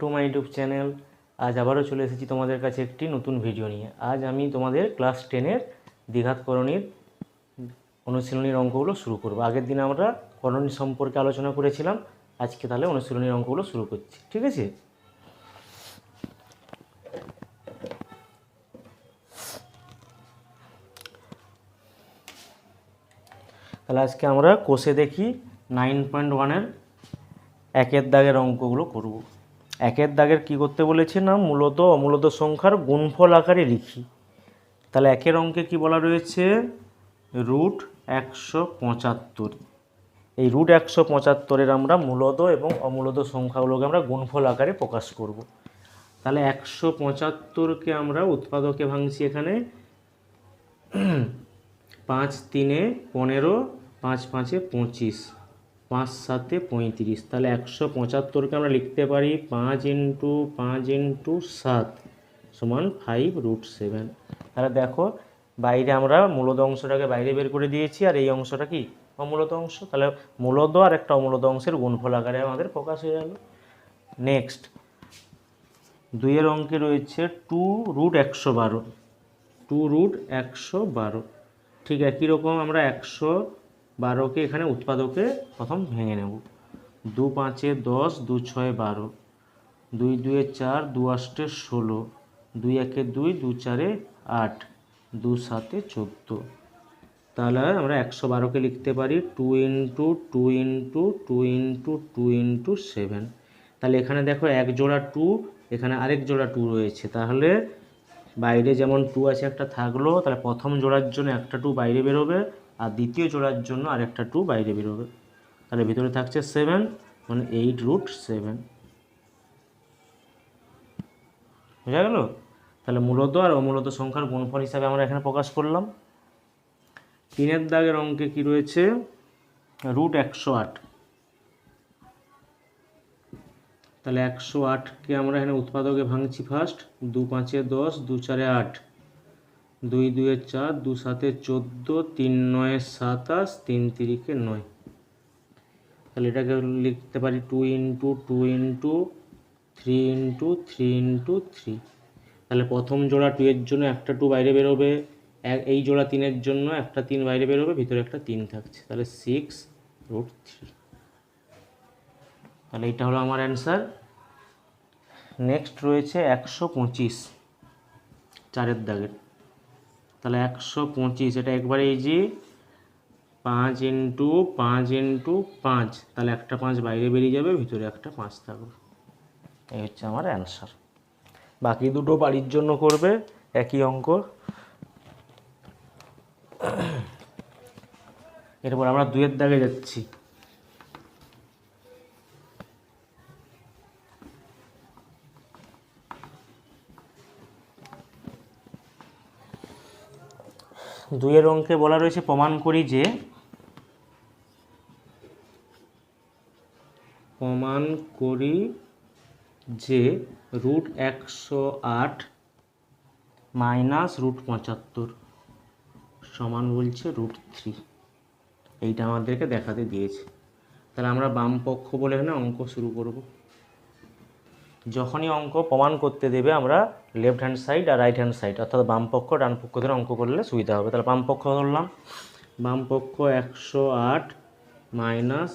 To my YouTube channel. আজ আবারও চলে এসেছি তোমাদের কাছে একটি নতুন ভিডিও নিয়ে। আজ আমি তোমাদের ক্লাস 10-এর দ্বিঘাত করণীর অনুশীলনীর অঙ্কগুলো শুরু করব। আগের দিন আমরা করণী সম্পর্কে আলোচনা করেছিলাম, আজকে তাহলে অনুশীলনীর অঙ্কগুলো শুরু করছি, ঠিক আছে? তাহলে আজকে আমরা কোষে দেখি 9.1-এর একের দাগের অঙ্কগুলো করব। একের দাগের কি করতে বলেছে না, মূলত অমূলত সংখ্যার গুণফল আকারে লিখি। তাহলে একের অঙ্কে কি বলা রয়েছে, রুট 175। এই রুট 175-এর আমরা মূলত এবং অমূলত সংখ্যাগুলোকে আমরা গুণফল আকারে প্রকাশ করব। তাহলে 175-কে আমরা উৎপাদকে ভাঙছি এখানে 5 3 15, 5 5 25, 5 7 35। তাহলে 175-কে আমরা লিখতে পারি 5 × 5 × 7 সমান 5√7। তাহলে দেখো বাইরে আমরা মূলত অংশটাকে বাইরে বের করে দিয়েছি, আর এই অংশটা কি অমূলত অংশ। তাহলে মূলত আর একটা অমূলত অংশের গুণফল আকারে আমাদের প্রকাশ হয়ে গেল। নেক্সট 2-এর অঙ্কে রয়েছে 2√112। 2√112 ঠিক একই রকম আমরা 112-কে এখানে উৎপাদকে প্রথম ভেঙে নেব। 2 5 10, 2 6 12, 2 2 4, 2 8 16, 2 1 2, 2 4 8, 2 7 14। তাহলে আমরা 112-কে লিখতে পারি 2 × 2 × 2 × 2 × 7। তাহলে এখানে দেখো এক জোড়া 2, এখানে আরেক জোড়া 2 রয়েছে। তাহলে বাইরে যেমন 2 আছে একটা থাকলো, তাহলে প্রথম জোড়ার জন্য একটা 2 বাইরে বেরোবে, আর দ্বিতীয় জোড়ার জন্য আরেকটা 2 বাইরে বেরোবে। তাহলে ভিতরে থাকছে 7, মানে 8√7। বোঝা গেল? তাহলে মূলত আর অমূলত সংখ্যার গুণফল হিসাবে আমরা এখানে প্রকাশ করলাম। 3-এর দাগের অঙ্কে কি রয়েছে, রুট 108। তাহলে 108-কে আমরা এখানে উৎপাদকে ভাঙছি ফার্স্ট। 2 5 10, 2 4 8, 2 2 4, 2 7 14, 3 9 27, 3 3 9। তাহলে এটাকে লিখতে পারি 2 × 2 × 3 × 3 × 3। তাহলে প্রথম জোড়া 2 এর জন্য একটা 2 বাইরে বেরোবে, এই জোড়া 3-এর জন্য একটা 3 বাইরে বেরোবে, ভিতরে একটা 3 থাকছে। তাহলে 6√3। তাহলে এটা হলো আমার অ্যান্সার। নেক্সট রয়েছে 125 4-এর দাগের। তাহলে 125 এটা একবারে ইজি, 5 × 5 × 5। তাহলে একটা 5 বাইরে বেরিয়ে যাবে, ভিতরে একটা 5 থাকবে। এই হচ্ছে আমার অ্যান্সার। বাকি দুটো বাড়ির জন্য করবে একই অঙ্ক। এরপর আমরা 2-এর দাগে যাচ্ছি। দুইয়ের অঙ্কে বলা রয়েছে প্রমাণ করি যে রুট 108 মাইনাস রুট 75 সমান বলছে √3। এইটা আমাদেরকে দেখাতে দিয়েছে। তাহলে আমরা বাম পক্ষ বলে এখানে অঙ্ক শুরু করব। যখনই অঙ্ক প্রমাণ করতে দেবে আমরা লেফট হ্যান্ড সাইড আর রাইট হ্যান্ড সাইড, অর্থাৎ বাম পক্ষ ডান পক্ষ ধরে অঙ্ক করলে সুবিধা হবে। তাহলে বাম পক্ষ ধরলাম। বাম পক্ষ 108 মাইনাস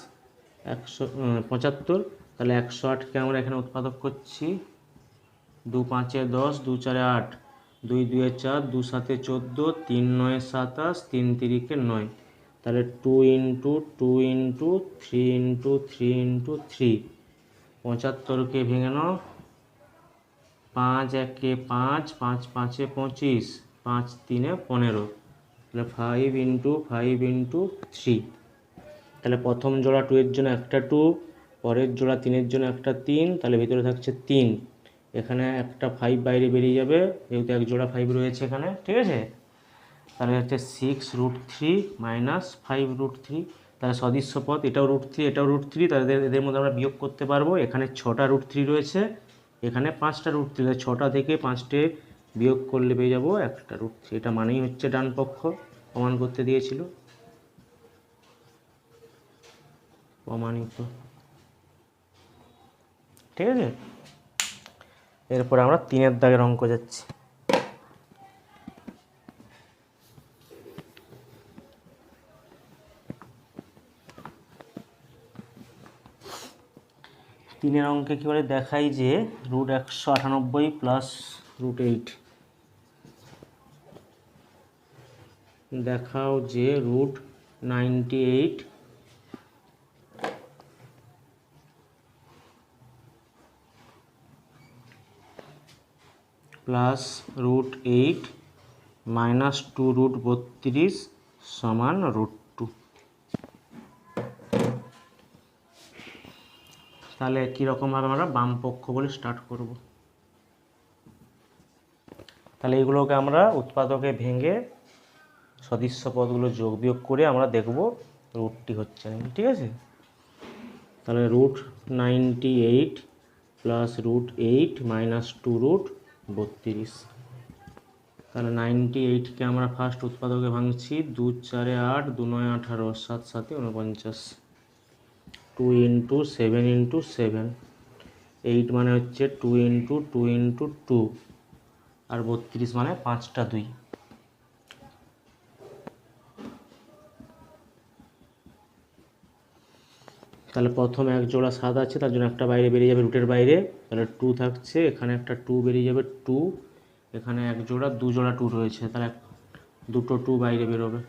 175। তাহলে 108-কে আমরা এখানে উৎপাদক করছি। 2 5 10, 2 4 8, 2 2 4, 2 7 14, 3 9 27, 3 3 9। তাহলে 2 × 2 × 3 × 3 × 3। 75-কে ভেঙে নাও। 5 1 5, 5 5 25, 5 3 15। তাহলে 5 × 5 × 3। তাহলে প্রথম জোড়া 2 এর জন্য একটা 2, পরের জোড়া 3-এর জন্য একটা 3। তাহলে ভিতরে থাকছে 3, এখানে একটা 5 বাইরে বেরিয়ে যাবে, যেহেতু এক জোড়া 5 রয়েছে এখানে, ঠিক আছে? তাহলে হচ্ছে 6√3 মাইনাস 5√3। তাহলে সদৃশ্য পদ, এটাও √3 এটাও √3। তাহলে এদের মধ্যে আমরা বিয়োগ করতে পারবো। এখানে 6টা √3 রয়েছে, এখানে 5টা √3। 6টা থেকে 5টে বিয়োগ করলে পেয়ে যাবো একটা √3। এটা মানেই হচ্ছে ডান পক্ষ, প্রমাণ করতে দিয়েছিল, প্রমাণিত, ঠিক আছে? এরপরে আমরা 3-এর দাগের অঙ্ক যাচ্ছি। তিনের অঙ্কে কী বলে দেখাই যে √198 প্লাস √8 দেখাও যে √98 প্লাস √8 মাইনাস 2√32 সমান √2। তাহলে কীরকমভাবে আমরা বাম পক্ষ বলে স্টার্ট করব। তাহলে এগুলোকে আমরা উৎপাদকে ভেঙে সদৃশ্য পদগুলো যোগ বিয়োগ করে আমরা দেখব রুটটি হচ্ছে নাকি, ঠিক আছে। তাহলে √98 প্লাস √8 মাইনাস 2√32। তাহলে 98কে আমরা ফার্স্ট উৎপাদকে ভাঙছি, 2 4 8, 2 9 18, 7 7 49, 2 × 7 × 7, 8 মানে হচ্ছে 2 × 2 × 2, আর 32 মানে 5টা 2। তাহলে প্রথম এক জোড়া 7 আছে, তার জন্য একটা বাইরে বেরিয়ে যাবে রুটের বাইরে, তাহলে 2 থাকছে, এখানে একটা 2 বেরিয়ে যাবে 2, এখানে এক জোড়া 2 জোড়া 2 রয়েছে, তাহলে দুটো 2 বাইরে বেরোবে।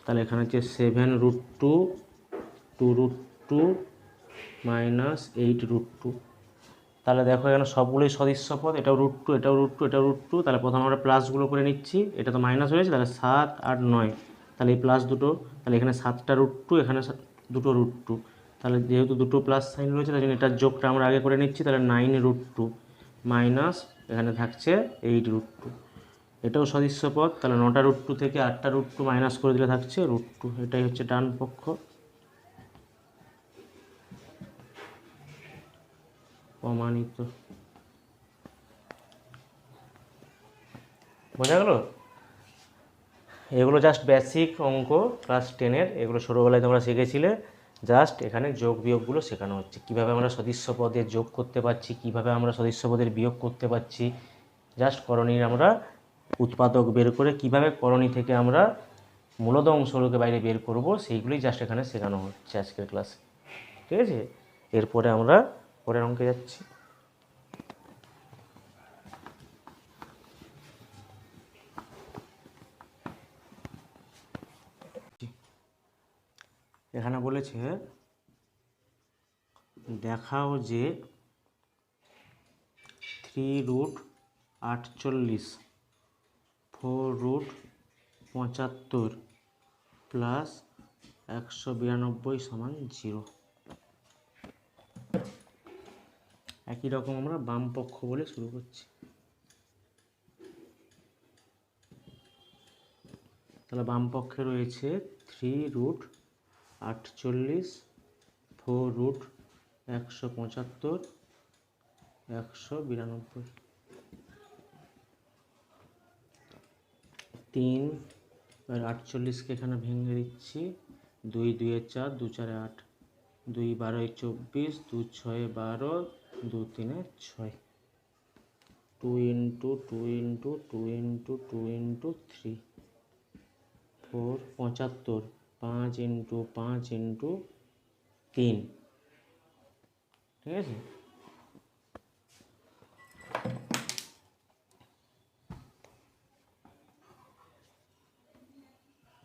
তাহলে এখানে হচ্ছে 7√2, 2√2 মাইনাস 8√2। তাহলে দেখো এখানে সবগুলোই সদৃশ্য পদ, এটাও √2, এটাও √2, এটাও √2। তাহলে প্রথম আমরা প্লাসগুলো করে নিচ্ছি, এটা তো মাইনাস হয়েছে, তাহলে 7 8 9, তাহলে এই প্লাস দুটো, তাহলে এখানে 7টা √2, এখানে দুটো √2, তাহলে যেহেতু দুটো প্লাস সাইন রয়েছে তাই জন্য এটার যোগটা আমরা আগে করে নিচ্ছি, তাহলে 9√2 মাইনাস এখানে থাকছে 8√2। এটাও সদৃশ্য পদ, তাহলে 9টা √2 থেকে 8টা √2 মাইনাস করে দিলে থাকছে √2। এটাই হচ্ছে ডান পক্ষ। প্রমাণিত। বোঝা গেল? এগুলো জাস্ট বেসিক অঙ্ক ক্লাস 10-এর, এগুলো ছোটোবেলায় তোমরা শিখেছিলে। জাস্ট এখানে যোগ বিয়োগগুলো শেখানো হচ্ছে, কীভাবে আমরা সদৃশ্য পদের যোগ করতে পারছি, কীভাবে আমরা সদৃশ্য পদের বিয়োগ করতে পারছি। জাস্ট করণীর আমরা উৎপাদক বের করে কীভাবে করণী থেকে আমরা মূলদ অংশগুলোকে বাইরে বের করব, সেইগুলোই জাস্ট এখানে শেখানো হচ্ছে আজকের ক্লাসে, ঠিক আছে। এরপরে আমরা পরের অঙ্কে যাচ্ছি। এখানে বলেছে দেখাও যে 3√48 4√75 প্লাস 192 সমান 0। একই রকম আমরা বাম পক্ষ বলে শুরু করছি। তাহলে বাম পক্ষে রয়েছে 3√48 4√175 192। 3 48কে এখানে ভেঙে দিচ্ছি, 2 2 4, 2 4 8, 2 12 24, 2 6 12, 2 3 6, 2 × 2 × 2 × 2 × 3, 4 75, 5 × 5 × 3, ঠিক আছে।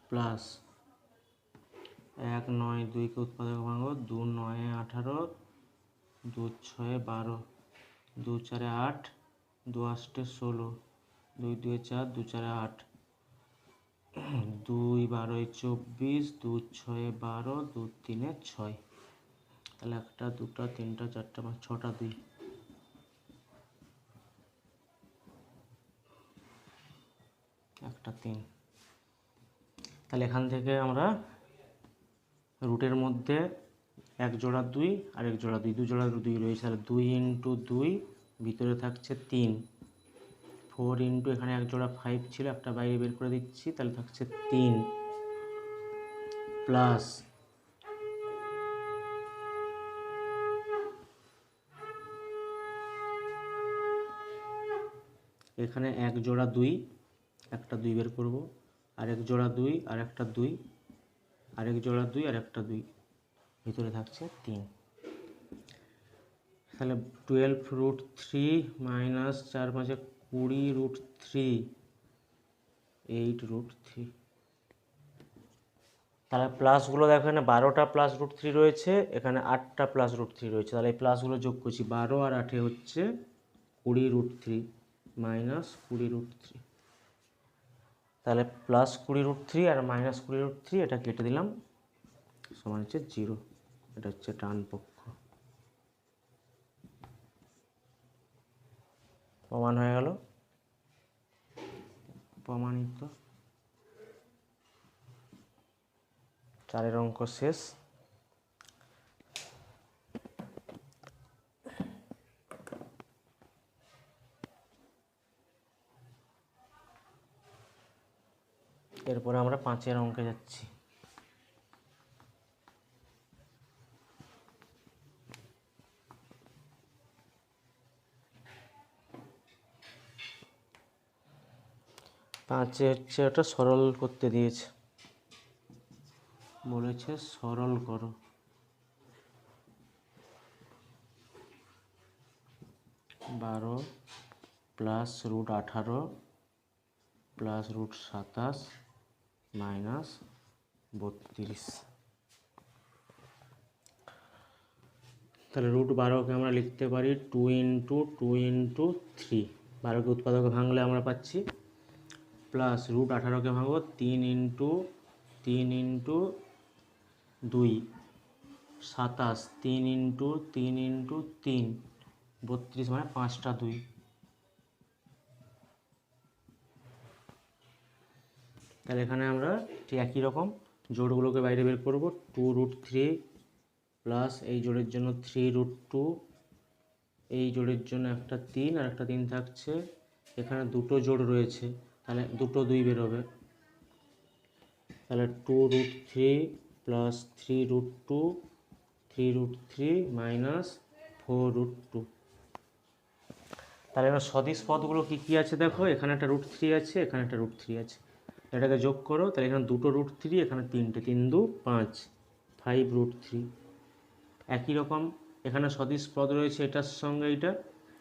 প্লাস 1 9 2কে উৎপাদক ভাঙো, 2 9 18, 2 6 12, 2 4 8, 2 8 16, 2 2 4, 2 4 8, 2 12 24, 2 6 12, 2 3 6, তাহলে 1টা 2টা 3টা 4টা 5 6টা 2, একটা 3। তাহলে এখান থেকে আমরা রুটের মধ্যে এক জোড়া 2 আর এক জোড়া 2, 2 জোড়া 2 রয়েছে, তাহলে 2 × 2, ভিতরে থাকছে 3, 4 × এখানে এক জোড়া 5 ছিল, একটা বাইরে বের করে দিচ্ছি, তাহলে থাকছে 3 প্লাস 1 এখানে এক জোড়া 2, একটা 2 বের করব, আরেক জোড়া 2, আর একটা 2, আরেক জোড়া 2, আর একটা 2, ভিতরে থাকছে 3। তাহলে 12√3 মাইনাস 4 5 20√3, 8√3। তাহলে প্লাসগুলো দেখো এখানে 12টা +√3 রয়েছে, এখানে 8টা +√3 রয়েছে। তাহলে এই প্লাসগুলো যোগ করছি, 12 আর 8 হচ্ছে 20√3 মাইনাস 20√3। তাহলে +20√3 আর -20√3 এটা কেটে দিলাম, সমান হচ্ছে 0। এটা হচ্ছে ডান পক্ষ। প্রমাণ হয়ে গেল, প্রমাণিত। 4 অঙ্ক শেষ। এরপরে আমরা 5 অঙ্কে যাচ্ছি। পাঁচে হচ্ছে ওটা সরল করতে দিয়েছে, বলেছে সরল করো। বারো +√18 +√27 -32। তাহলে √12কে আমরা লিখতে পারি 2 × 2 × 3। 12কে উৎপাদকে ভাঙলে আমরা পাচ্ছি, প্লাস √18কে ভাঙবো 3 × 3 × 2, 27, 3 × 3 × 3, 32, মানে 5টা 2। তাহলে এখানে আমরা ঠিক একই রকম জোড়গুলোকে বাইরে বের করব। 2√3 প্লাস এই জোড়ের জন্য 3√2, এই জোড়ের জন্য একটা 3 আর একটা 3 থাকছে। এখানে দুটো জোড় রয়েছে, তাহলে দুটো 2 বেরোবে। তাহলে 2√3 প্লাস 3√2, 3√3 মাইনাস 4√2। তাহলে এবার সদিশ পদগুলো কী কী আছে দেখো, এখানে একটা √3 আছে, এখানে একটা √3 আছে। এটাকে যোগ করো, তাহলে এখানে দুটো √3, এখানে 3টে, 3 2 5, 5√3। একই রকম এখানে সদিশ পদ রয়েছে এটার সঙ্গে এইটা,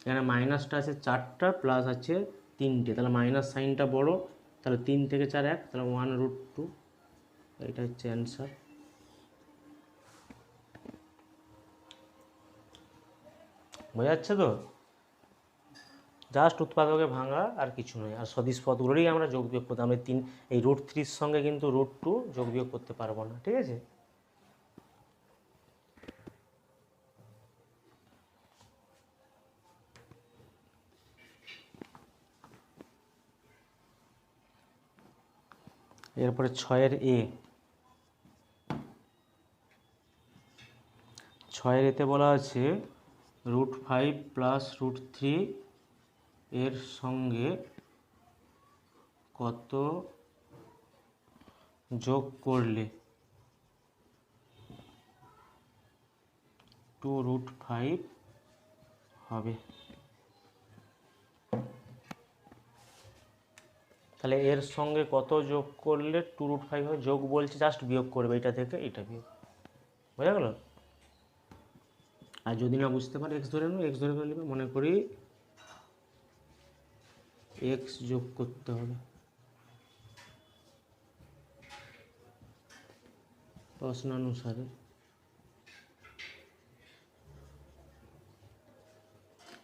এখানে মাইনাসটা আছে 4টা, প্লাস আছে 3টে, তাহলে মাইনাস সাইনটা বড়, তাহলে 3 থেকে 4 1, তাহলে 1√2। এটা হচ্ছে অ্যান্সার। বোঝা যাচ্ছে তো? জাস্ট উৎপাদকে ভাঙা আর কিছু নয়। আর সদিশ পদগুলোরই আমরা যোগ বিয়োগ করতে, আমরা এই √3 সঙ্গে কিন্তু √2 যোগ বিয়োগ করতে পারবো না, ঠিক আছে? এরপরে 6 এ, 6 এতে বলা আছে √5 প্লাস √3 এর সঙ্গে কত যোগ করলে 2√5 হবে। তাহলে এর সঙ্গে কত যোগ করলে 2√5 হবে? যোগ বলছে, জাস্ট বিয়োগ করবে, এটা থেকে এটা বিয়োগ। বোঝা গেল? আর যদি না বুঝতে পারে এক্স ধরে নেবে, এক্স ধরে নেবে। মনে করি এক্স যোগ করতে হবে প্রশ্নানুসারে।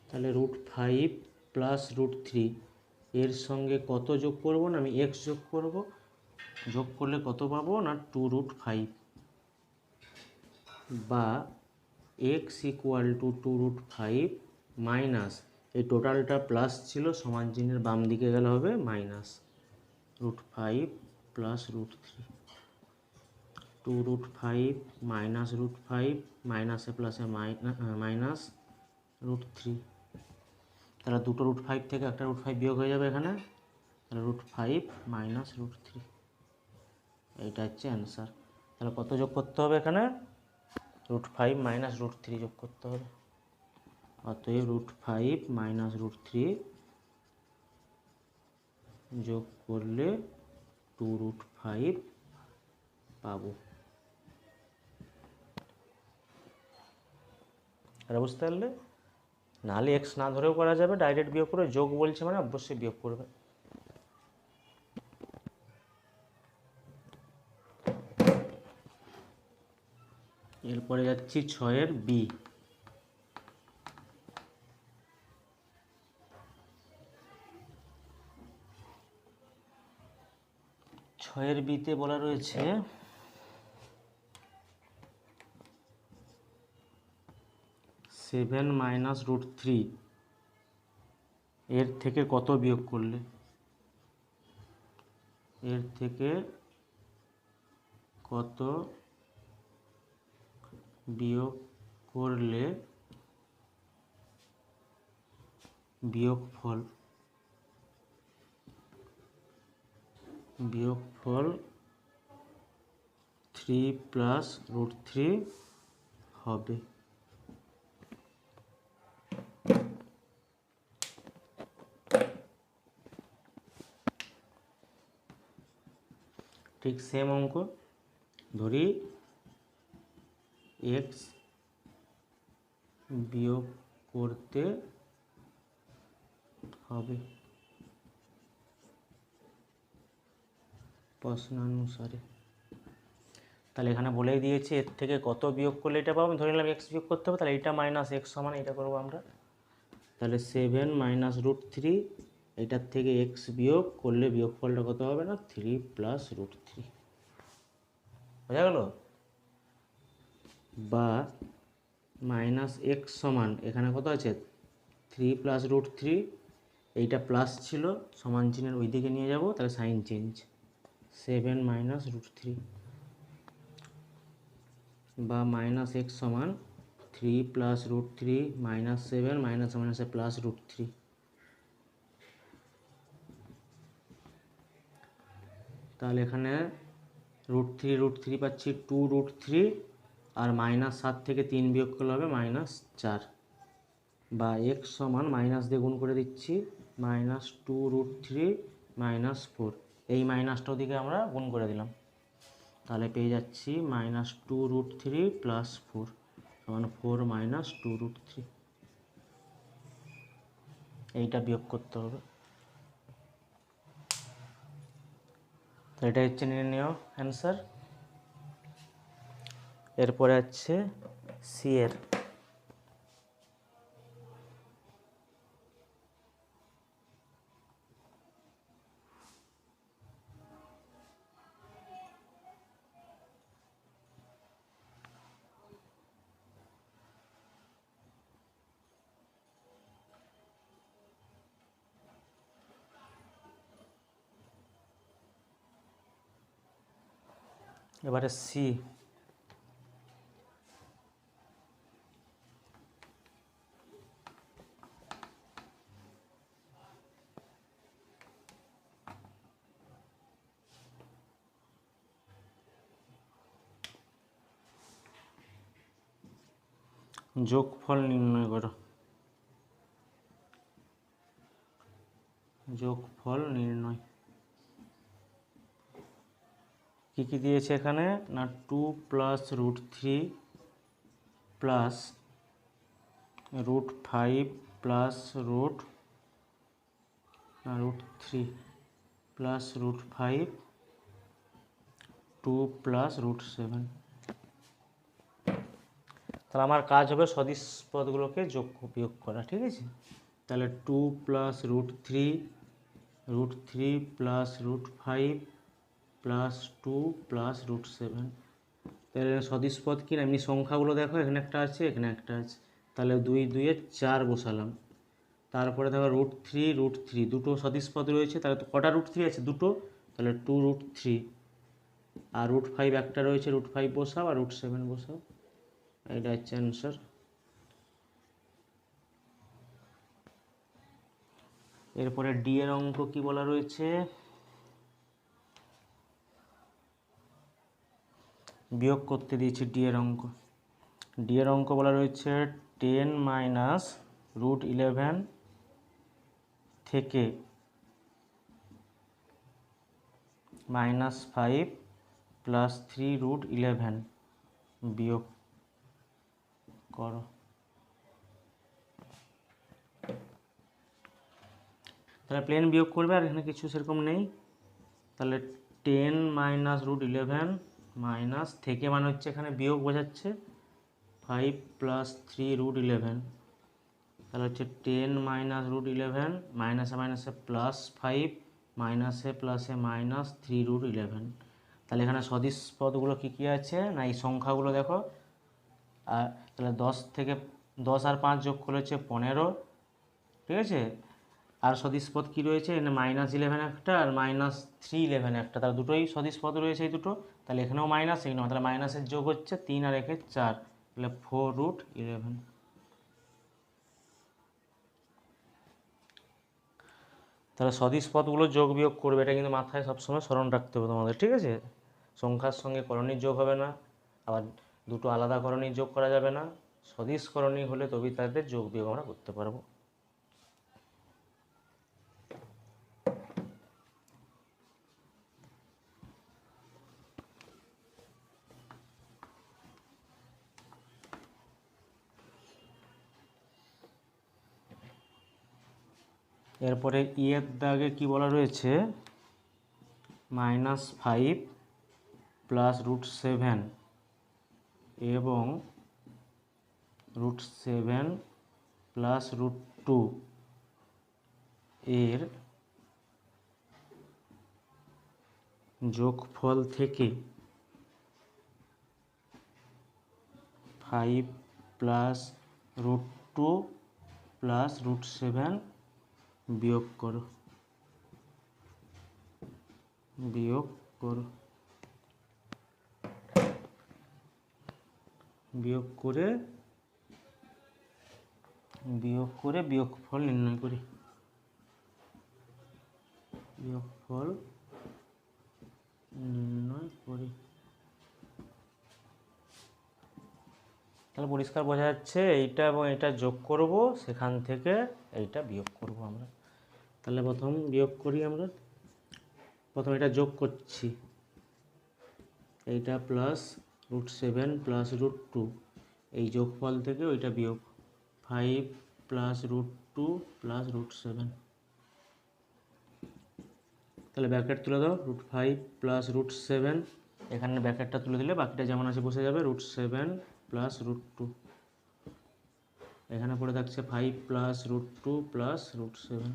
তাহলে √5 প্লাস √3 এর সঙ্গে কত যোগ করব না, আমি এক্স যোগ করব। যোগ করলে কত পাবো না 2√5, বা এক্স ইকুয়াল টু 2√5 মাইনাস, এই টোটালটা প্লাস ছিল, সমান চিহ্নের বাম দিকে গেলে হবে মাইনাস √5 প্লাস √3। 2√5 মাইনাস √5, মাইনাসে প্লাসে মাইনাস √3। তাহলে দুটো √5 থেকে একটা √5 বিয়োগ হয়ে যাবে এখানে, তাহলে √5 মাইনাস √3। এইটা হচ্ছে অ্যান্সার। তাহলে কত যোগ করতে হবে এখানে? √5 মাইনাস √3 যোগ করতে হবে। অতএব √5 মাইনাস √3 যোগ করলে 2√5 পাবো। আর বুঝতে পারলে? নাহলে এক্স না ধরেও করা যাবে, ডাইরেক্ট বিয়োগ করে, যোগ বলছে মানে অবশ্যই বিয়োগ করবে। এরপরে যাচ্ছি 6 বি। 6 বিতে বলা রয়েছে 7 মাইনাস √3 এর থেকে কত বিয়োগ করলে, এর থেকে কত বিয়োগ করলে বিয়োগফল 3 প্লাস √3 হবে। ঠিক সেম অঙ্ক ধরি এক্স বিয়োগ করতে হবে প্রশ্নানুসারে। তাহলে এখানে বলেই দিয়েছে এর থেকে কত বিয়োগ করলে এটা পাবো। আমি ধরে নিলাম এক্স বিয়োগ করতে হবে, তাহলে এইটা মাইনাস এক্স সমান এটা করবো আমরা। তাহলে 7 মাইনাস √3, এটার থেকে এক্স বিয়োগ করলে বিয়োগফলটা কত হবে না 3 প্লাস √3, বোঝা গেল? বা মাইনাস এক্স সমান এখানে কত আছে 3 প্লাস √3, এইটা প্লাস ছিল, সমান চিহ্নের ওই দিকে নিয়ে যাব, তাহলে সাইন চেঞ্জ, 7 মাইনাস √3 বা মাইনাস এক্স সমান 3 প্লাস √3 মাইনাস 7 মাইনাস মাইনাসে প্লাস √3। তাহলে এখানে √3 পাচ্ছি 2√3, আর মাইনাস 7 থেকে 3 বিয়োগ করলে হবে -4, বা এক্স সমান মাইনাস দিয়ে গুণ করে দিচ্ছি -2√3 -4, এই মাইনাসটা ওদিকে আমরা গুণ করে দিলাম, তাহলে পেয়ে যাচ্ছি -2√3 + 4 সমান 4 - 2√3। এইটা বিয়োগ করতে হবে। তো এটা হচ্ছে নির্ণয় অ্যান্সার। এরপরে আছে সি এর। এবারে সি, যোগফল নির্ণয় করো। যোগফল নির্ণয় কী কী দিয়েছে এখানে না 2 plus √3 plus √5 plus √3 plus √5 2 plus √7। তাহলে আমার কাজ হবে সদিশ পদগুলোকে যোগ বিয়োগ করা, ঠিক আছে? তাহলে 2 প্লাস √3 প্লাস √5 প্লাস 2 প্লাস √7। তাহলে সদিশ পদ কি না, এমনি সংখ্যাগুলো দেখো, এখানে একটা আছে এখানে একটা আছে, তাহলে 2 2 এ 4 বসালাম। তারপরে দেখো √3 দুটো সদিশ পদ রয়েছে, তাহলে তো কটা √3 আছে দুটো, তাহলে 2√3, আর √5 একটা রয়েছে, √5 বসাও আর √7 বসাও, এটা হচ্ছে অ্যান্সার। এরপরে ডি এর অঙ্ক কি বলা রয়েছে, বিয়োগ করতে দিয়েছি ডি এর অঙ্ক। ডি এর অঙ্ক বলা রয়েছে 10 মাইনাস √11 থেকে -5 + 3√11 বিয়োগ করো। তাহলে প্লেন বিয়োগ করবে, আর এখানে কিছু সেরকম নেই। তাহলে 10 - √11 মাইনাস থেকে মানে হচ্ছে এখানে বিয়োগ বোঝাচ্ছে 5 + 3√11, তাহলে হচ্ছে 10 - √11 মাইনাসে মাইনাসে +5 মাইনাসে প্লাসে -3√11। তাহলে এখানে সদিশ পদগুলো কী কী আছে না এই সংখ্যাগুলো দেখো। আর তাহলে 10 আর 5 যোগ করলে হচ্ছে 15, ঠিক আছে। আর সদিশ পদ কী রয়েছে এখানে -11 একটা আর -311 একটা, তার দুটোই সদিশ পদ রয়েছে এই দুটো। তাহলে এখানেও মাইনাস, এখানেও, তাহলে মাইনাসের যোগ হচ্ছে 3 আর 1 4, তাহলে 4√11। তাহলে সদিশ পদগুলো যোগ বিয়োগ করবে, এটা কিন্তু মাথায় সবসময় স্মরণ রাখতে হবে তোমাদের, ঠিক আছে। সংখ্যার সঙ্গে করণীর যোগ হবে না, আবার দুটো আলাদা করণীর যোগ করা যাবে না। সদিশ করণী হলে তবেই তাদের যোগ বিয়োগ আমরা করতে পারবো। এরপরে এর দাগে কি বলা রয়েছে, -5 + √7 এবং √7 + √2 এর যোগফল থেকে 5 + √2 + √7 বিয়োগ করো। বিয়োগ করো, বিয়োগ করে বিয়োগফল নির্ণয় করি। বিয়োগফল নির্ণয় করি। তাহলে পরিষ্কার বোঝা যাচ্ছে এইটা এবং এটা যোগ করব, সেখান থেকে এইটা বিয়োগ করব আমরা। তাহলে প্রথম বিয়োগ করি আমরা। প্রথম এটা যোগ করছি, এইটা প্লাস √7 + √2, এই যোগফল থেকে ওইটা বিয়োগ 5 + √2 + √7। তাহলে ব্র্যাকেট তুলে দাও, √5 + √7, এখানে ব্র্যাকেটটা তুলে দিলে বাকিটা যেমন আছে বসে যাবে, √7 + √2, এখানে পড়ে থাকছে 5 + √2 + √7।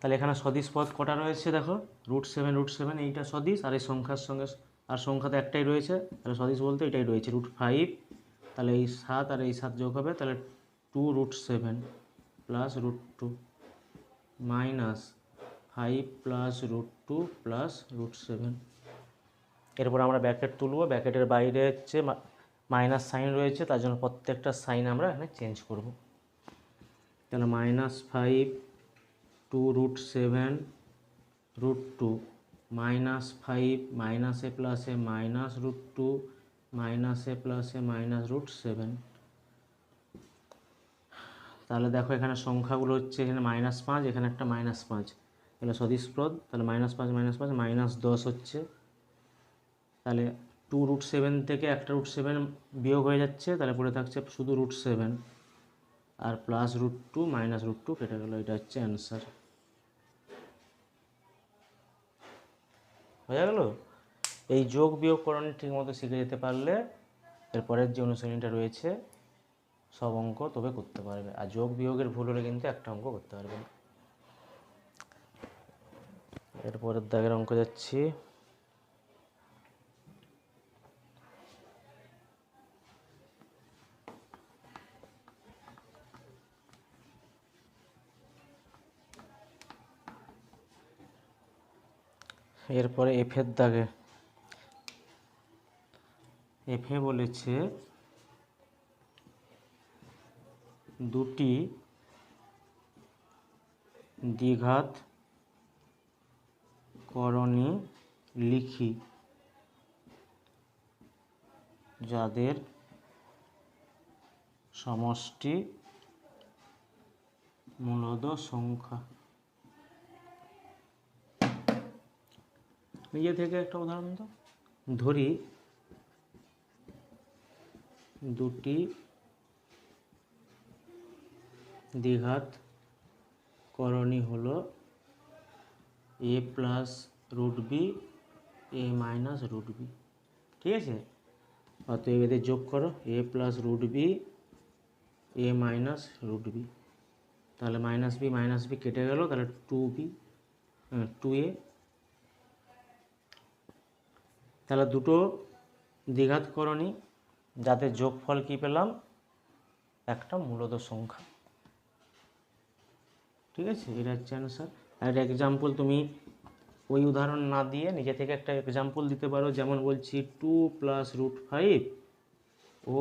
তাহলে এখানে সদিশ পদ কটা রয়েছে দেখো, √7 এইটা সদিশ, আর এই সংখ্যার সঙ্গে আর সংখ্যা তো একটাই রয়েছে, তাহলে সদিশ বলতে এটাই রয়েছে √5, তাহলে এই 7 আর এই 7 যোগ হবে, তাহলে 2√7 + √2 মাইনাস 5 + √2 + √7। এরপর আমরা ব্র্যাকেট তুলব, ব্র্যাকেটের বাইরে হচ্ছে মাইনাস সাইন রয়েছে, তার জন্য প্রত্যেকটা সাইন আমরা এখানে চেঞ্জ করব। তাহলে -5 2√7 √2 -5 মাইনাসে প্লাসে -√2 মাইনাসে প্লাসে -√7। তাহলে দেখো এখানে সংখ্যাগুলো হচ্ছে, এখানে -5, এখানে একটা -5, তাহলে সদিশ পদ, তাহলে -5 -5 -10 হচ্ছে। তাহলে 2√7 থেকে একটা √7 বিয়োগ হয়ে যাচ্ছে, তাহলে পড়ে থাকছে শুধু √7 আর প্লাস √2 -√2 কেটে গেল, এটা হচ্ছে অ্যান্সার। হয়ে গেল। এই যোগ বিয়োগ করণী ঠিকমতো শিখে যেতে পারলে এরপরের যে অনুশীলনীটা রয়েছে সব অঙ্ক তবে করতে পারবে, আর যোগ বিয়োগের ভুল হলে কিন্তু একটা অঙ্ক করতে পারবে না। এরপরের দাগের অঙ্ক যাচ্ছি। এরপরে এফের দাগে, এফে বলেছে দুটি দ্বিঘাত করণী লিখি যাদের সমষ্টি মূলদ সংখ্যা। নিজে থেকে একটা উদাহরণ তো ধরি, দুটি দ্বিঘাত করণী হলো a plus root B A minus root B. ঠিক আছে, অতএব এদের যোগ করো a plus root B A minus root B, তাহলে মাইনাস বি কেটে গেল, তাহলে 2b 2a। তাহলে দুটো দ্বিঘাত করণী যাদের যোগফল কী পেলাম, একটা মূলদ সংখ্যা। ঠিক আছে, এটা হচ্ছে অ্যান্সার। আর একটা এক্সাম্পল তুমি ওই উদাহরণ না দিয়ে নিজে থেকে একটা এক্সাম্পল দিতে পারো, যেমন বলছি 2 প্লাস রুট 5 ও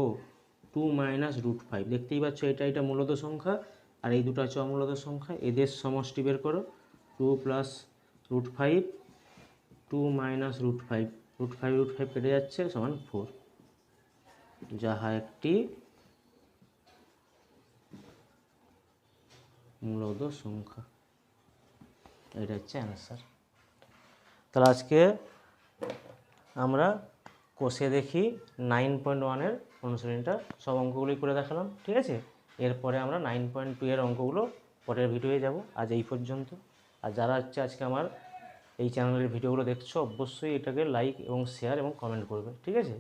2 মাইনাস রুট 5। দেখতেই পাচ্ছ এটা মূলদ সংখ্যা আর এই দুটো আছে অমূলদ সংখ্যা, এদের সমষ্টি বের করো। 2 plus root 5 2 minus root 5, root 5 কেটে যাচ্ছে সমান 4, যাহা একটি মূলদ সংখ্যা। এটা হচ্ছে অ্যান্সার। তাহলে আজকে আমরা কষে দেখি 9.1-এর অনুশীলনীটা সব অঙ্কগুলি করে দেখালাম। ঠিক আছে, এরপরে আমরা 9.2 এর অঙ্কগুলো পরের ভিডিওয়ে যাব। আজ এই পর্যন্ত। আর যারা হচ্ছে আজকে আমার এই চ্যানেলের ভিডিওগুলো দেখছো, অবশ্যই এটাকে লাইক এবং শেয়ার এবং কমেন্ট করবে। ঠিক আছে।